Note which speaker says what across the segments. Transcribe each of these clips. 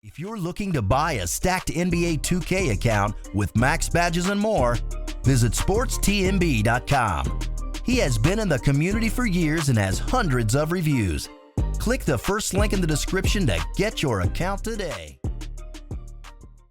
Speaker 1: If you're looking to buy a stacked NBA 2K account with max badges and more, visit sportstmb.com. He has been in the community for years and has hundreds of reviews. Click the first link in the description to get your account today.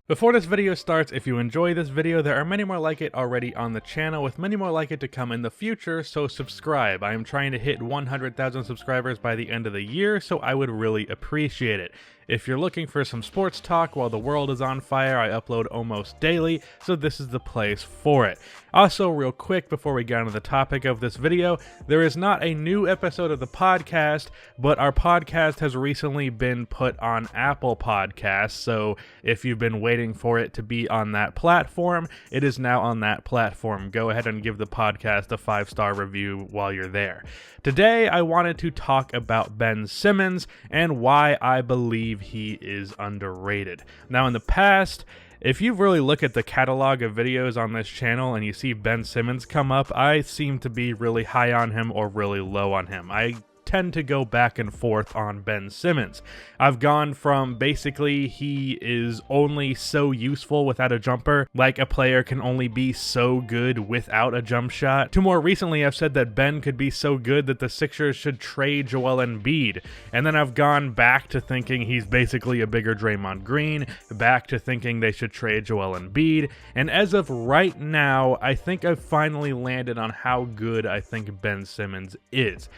Speaker 2: Before this video starts, if you enjoy this video, there are many more like it already on the channel, with many more like it to come in the future, so subscribe. I am trying to hit 100,000 subscribers by the end of the year, so I would really appreciate it. If you're looking for some sports talk while the world is on fire, I upload almost daily, so this is the place for it. Also, real quick before we get into the topic of this video, there is not a new episode of the podcast, but our podcast has recently been put on Apple Podcasts, so if you've been waiting for it to be on that platform, it is now on that platform. Go ahead and give the podcast a 5-star review while you're there. Today, I wanted to talk about Ben Simmons and why I believe he is underrated. Now, in the past, if you really look at the catalog of videos on this channel and you see Ben Simmons come up, I seem to be really high on him or really low on him. I tend to go back and forth on Ben Simmons. I've gone from basically he is only so useful without a jumper, like a player can only be so good without a jump shot, to more recently I've said that Ben could be so good that the Sixers should trade Joel Embiid, and then I've gone back to thinking he's basically a bigger Draymond Green, back to thinking they should trade Joel Embiid, and as of right now, I think I've finally landed on how good I think Ben Simmons is.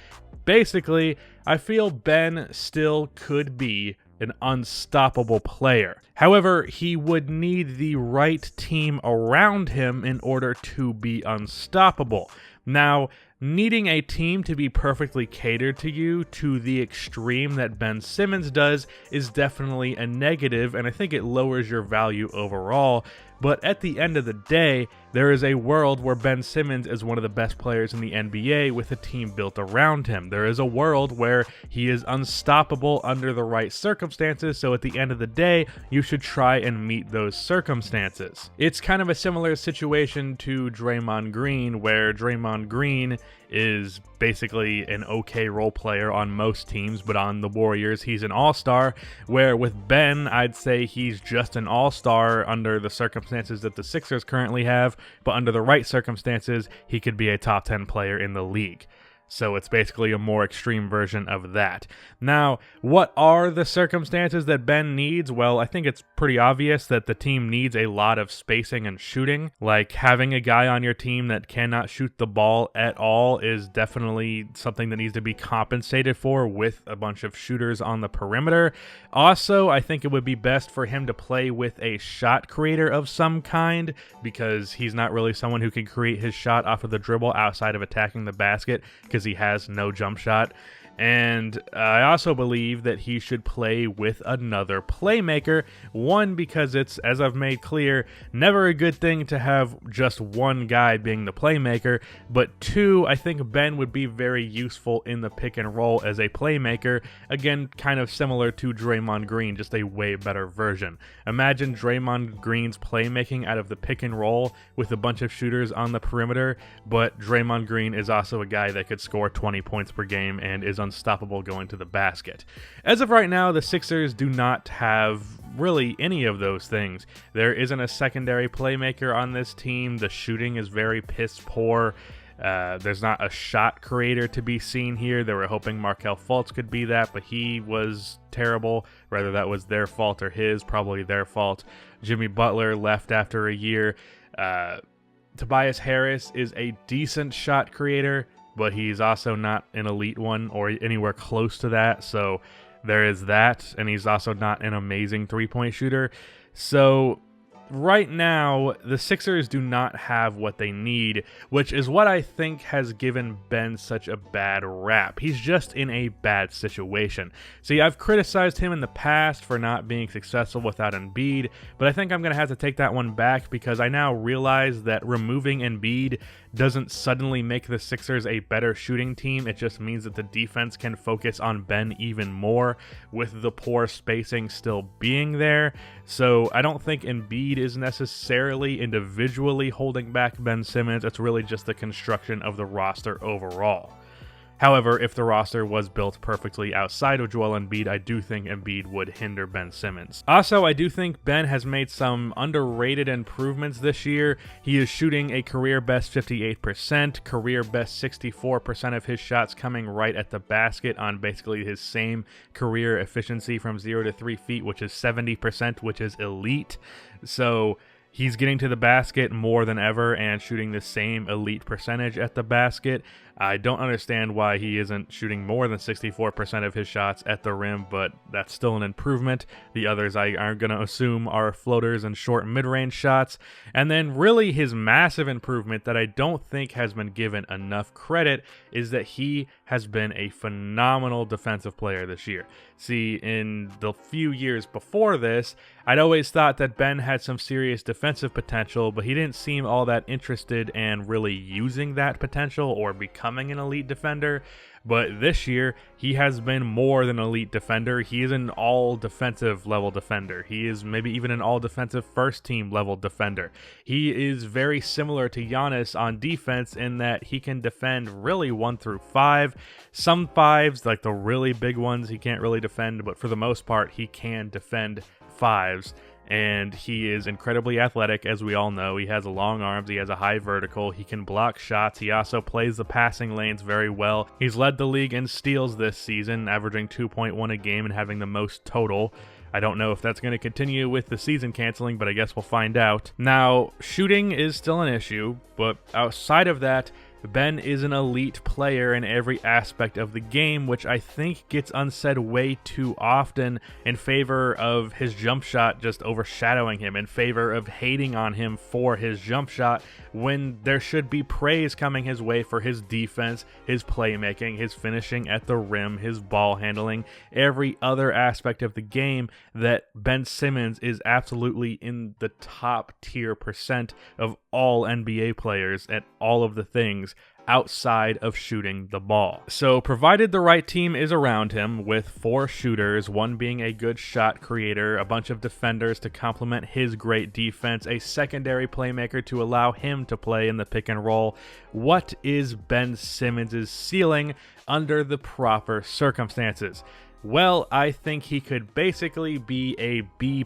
Speaker 2: Basically, I feel Ben still could be an unstoppable player. However, he would need the right team around him in order to be unstoppable. Now, needing a team to be perfectly catered to you to the extreme that Ben Simmons does is definitely a negative, and I think it lowers your value overall. But at the end of the day, there is a world where Ben Simmons is one of the best players in the NBA with a team built around him. There is a world where he is unstoppable under the right circumstances, so at the end of the day, you should try and meet those circumstances. It's kind of a similar situation to Draymond Green, where Draymond Green is basically an okay role player on most teams, but on the Warriors, he's an all-star, where with Ben, I'd say he's just an all-star under the circumstances that the Sixers currently have, but under the right circumstances, he could be a top 10 player in the league. So it's basically a more extreme version of that. Now, what are the circumstances that Ben needs? Well, I think it's pretty obvious that the team needs a lot of spacing and shooting. Like, having a guy on your team that cannot shoot the ball at all is definitely something that needs to be compensated for with a bunch of shooters on the perimeter. Also, I think it would be best for him to play with a shot creator of some kind, because he's not really someone who can create his shot off of the dribble outside of attacking the basket, because he has no jump shot. And I also believe that he should play with another playmaker. One, because it's, as I've made clear, never a good thing to have just one guy being the playmaker. But two, I think Ben would be very useful in the pick and roll as a playmaker. Again, kind of similar to Draymond Green, just a way better version. Imagine Draymond Green's playmaking out of the pick and roll with a bunch of shooters on the perimeter, but Draymond Green is also a guy that could score 20 points per game and is unstoppable going to the basket. As of right now, the Sixers do not have really any of those things. There isn't a secondary playmaker on this team. The shooting is very piss poor. There's not a shot creator to be seen here. They were hoping Markelle Fultz could be that, but he was terrible. Whether that was their fault or his, probably their fault. Jimmy Butler left after a year. Tobias Harris is a decent shot creator, but he's also not an elite one or anywhere close to that, so there is that, and he's also not an amazing three-point shooter. So right now, the Sixers do not have what they need, which is what I think has given Ben such a bad rap. He's just in a bad situation. See, I've criticized him in the past for not being successful without Embiid, but I think I'm going to have to take that one back, because I now realize that removing Embiid doesn't suddenly make the Sixers a better shooting team. It just means that the defense can focus on Ben even more, with the poor spacing still being there. So I don't think Embiid is necessarily individually holding back Ben Simmons. It's really just the construction of the roster overall. However, if the roster was built perfectly outside of Joel Embiid, I do think Embiid would hinder Ben Simmons. Also, I do think Ben has made some underrated improvements this year. He is shooting a career best 58%, career best 64% of his shots coming right at the basket on basically his same career efficiency from 0 to 3 feet, which is 70%, which is elite. So he's getting to the basket more than ever and shooting the same elite percentage at the basket. I don't understand why he isn't shooting more than 64% of his shots at the rim, but that's still an improvement. The others I are going to assume are floaters and short mid-range shots. And then really his massive improvement that I don't think has been given enough credit is that he has been a phenomenal defensive player this year. See, in the few years before this, I'd always thought that Ben had some serious defensive potential, but he didn't seem all that interested in really using that potential or becoming an elite defender. But this year, he has been more than an elite defender. He is an all-defensive level defender. He is maybe even an all-defensive first-team level defender. He is very similar to Giannis on defense in that he can defend really 1 through 5. Some 5s, like the really big ones, he can't really defend, but for the most part, he can defend 5s. And he is incredibly athletic, as we all know. He has long arms, he has a high vertical, he can block shots, he also plays the passing lanes very well. He's led the league in steals this season, averaging 2.1 a game and having the most total. I don't know if that's going to continue with the season canceling, but I guess we'll find out. Now, shooting is still an issue, but outside of that, Ben is an elite player in every aspect of the game, which I think gets unsaid way too often in favor of his jump shot just overshadowing him, in favor of hating on him for his jump shot, when there should be praise coming his way for his defense, his playmaking, his finishing at the rim, his ball handling, every other aspect of the game. That Ben Simmons is absolutely in the top tier percent of all NBA players at all of the things outside of shooting the ball. So provided the right team is around him with 4 shooters, one being a good shot creator, a bunch of defenders to complement his great defense, a secondary playmaker to allow him to play in the pick and roll, what is Ben Simmons' ceiling under the proper circumstances? Well, I think he could basically be a B+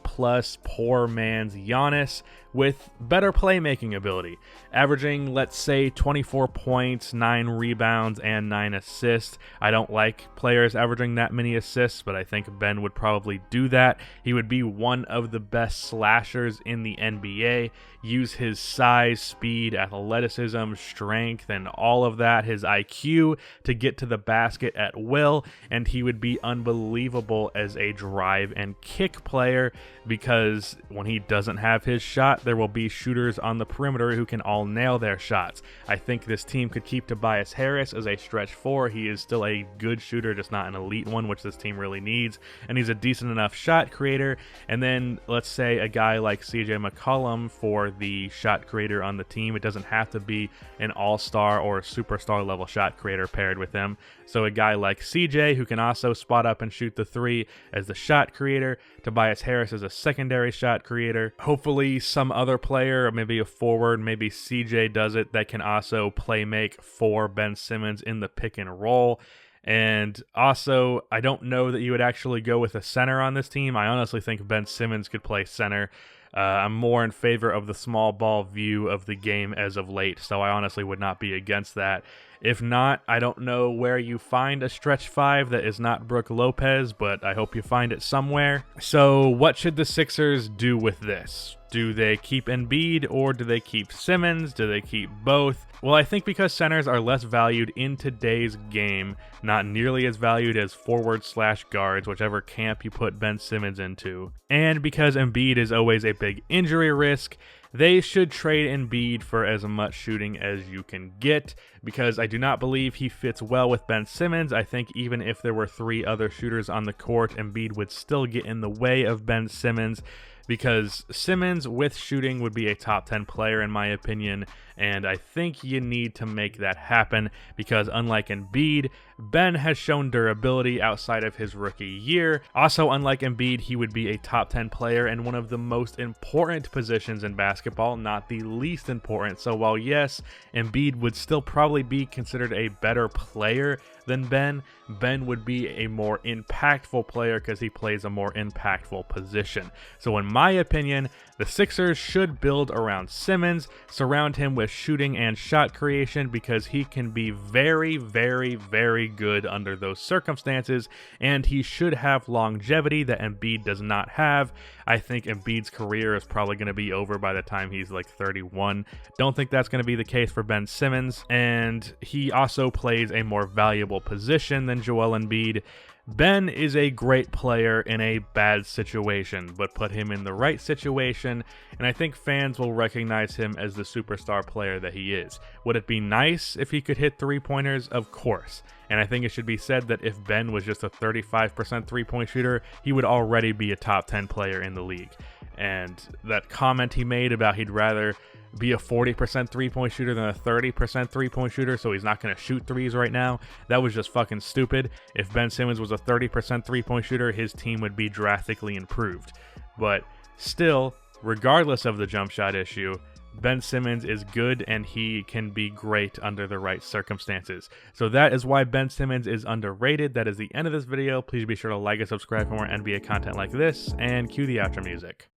Speaker 2: poor man's Giannis with better playmaking ability, averaging, let's say, 24 points, 9 rebounds, and 9 assists. I don't like players averaging that many assists, but I think Ben would probably do that. He would be one of the best slashers in the NBA, use his size, speed, athleticism, strength, and all of that, his IQ, to get to the basket at will, and he would be unbelievable as a drive and kick player, because when he doesn't have his shot, there will be shooters on the perimeter who can all nail their shots. I think this team could keep Tobias Harris as a stretch 4. He is still a good shooter, just not an elite one, which this team really needs, and he's a decent enough shot creator. And then let's say a guy like CJ McCollum for the shot creator on the team. It doesn't have to be an all-star or superstar level shot creator paired with him. So a guy like CJ who can also spot up and shoot the 3 as the shot creator, Tobias Harris as a secondary shot creator. Hopefully some other player, or maybe a forward, maybe CJ does it, that can also play make for Ben Simmons in the pick and roll. And also, I don't know that you would actually go with a center on this team. I honestly think Ben Simmons could play center. I'm more in favor of the small ball view of the game as of late, so I honestly would not be against that. If not, I don't know where you find a stretch 5 that is not Brook Lopez, but I hope you find it somewhere. So what should the Sixers do with this? Do they keep Embiid or do they keep Simmons? Do they keep both? Well, I think because centers are less valued in today's game, not nearly as valued as forward/guards, whichever camp you put Ben Simmons into, and because Embiid is always a big injury risk, they should trade Embiid for as much shooting as you can get, because I do not believe he fits well with Ben Simmons. I think even if there were 3 other shooters on the court, Embiid would still get in the way of Ben Simmons, because Simmons with shooting would be a top 10 player in my opinion, and I think you need to make that happen, because unlike Embiid, Ben has shown durability outside of his rookie year. Also, unlike Embiid, he would be a top 10 player in one of the most important positions in basketball, not the least important. So while yes, Embiid would still probably be considered a better player than Ben, Ben would be a more impactful player because he plays a more impactful position. So in my opinion, the Sixers should build around Simmons, surround him with shooting and shot creation because he can be very, very, very good under those circumstances, and he should have longevity that Embiid does not have. I think Embiid's career is probably going to be over by the time he's like 31. Don't think that's going to be the case for Ben Simmons, and he also plays a more valuable position than Joel Embiid. Ben is a great player in a bad situation, but put him in the right situation, and I think fans will recognize him as the superstar player that he is. Would it be nice if he could hit three-pointers? Of course. And I think it should be said that if Ben was just a 35% three-point shooter, he would already be a top 10 player in the league. And that comment he made about he'd rather be a 40% three-point shooter than a 30% three-point shooter, so he's not going to shoot threes right now, that was just fucking stupid. If Ben Simmons was a 30% three-point shooter, his team would be drastically improved. But still, regardless of the jump shot issue, Ben Simmons is good and he can be great under the right circumstances. So that is why Ben Simmons is underrated. That is the end of this video. Please be sure to like and subscribe for more NBA content like this, and cue the outro music.